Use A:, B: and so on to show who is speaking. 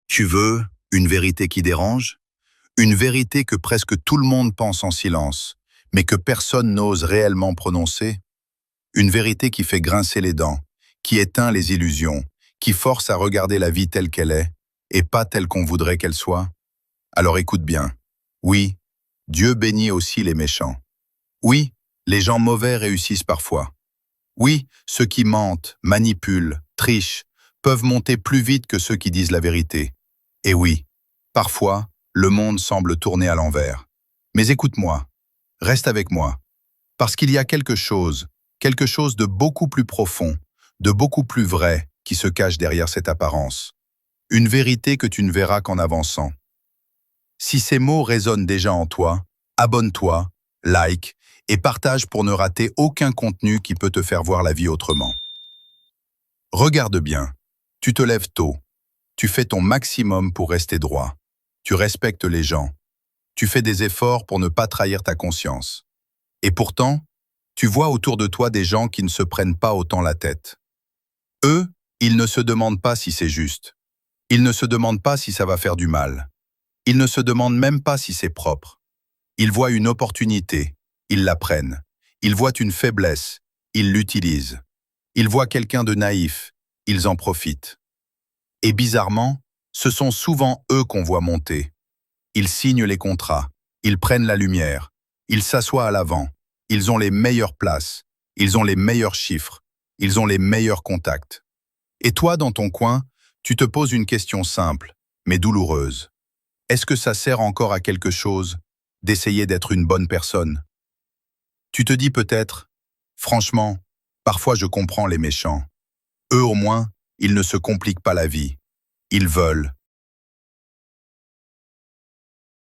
A: Tu veux une vérité qui dérange? Une vérité que presque tout le monde pense en silence, mais que personne n'ose réellement prononcer? Une vérité qui fait grincer les dents, qui éteint les illusions, qui force à regarder la vie telle qu'elle est, et pas telle qu'on voudrait qu'elle soit? Alors écoute bien. Oui, Dieu bénit aussi les méchants. Oui, les gens mauvais réussissent parfois. Oui, ceux qui mentent, manipulent, trichent, peuvent monter plus vite que ceux qui disent la vérité. Et oui, parfois, le monde semble tourner à l'envers. Mais écoute-moi, reste avec moi, parce qu'il y a quelque chose de beaucoup plus profond, de beaucoup plus vrai qui se cache derrière cette apparence. Une vérité que tu ne verras qu'en avançant. Si ces mots résonnent déjà en toi, abonne-toi, like et partage pour ne rater aucun contenu qui peut te faire voir la vie autrement. Regarde bien, tu te lèves tôt, tu fais ton maximum pour rester droit, tu respectes les gens, tu fais des efforts pour ne pas trahir ta conscience. Et pourtant, tu vois autour de toi des gens qui ne se prennent pas autant la tête. Eux, ils ne se demandent pas si c'est juste. Ils ne se demandent pas si ça va faire du mal. Ils ne se demandent même pas si c'est propre. Ils voient une opportunité, ils la prennent. Ils voient une faiblesse, ils l'utilisent. Ils voient quelqu'un de naïf, ils en profitent. Et bizarrement, ce sont souvent eux qu'on voit monter. Ils signent les contrats, ils prennent la lumière, ils s'assoient à l'avant, ils ont les meilleures places, ils ont les meilleurs chiffres, ils ont les meilleurs contacts. Et toi, dans ton coin, tu te poses une question simple, mais douloureuse. Est-ce que ça sert encore à quelque chose d'essayer d'être une bonne personne? Tu te dis peut-être, franchement, parfois je comprends les méchants. Eux au moins, ils ne se compliquent pas la vie. Ils veulent,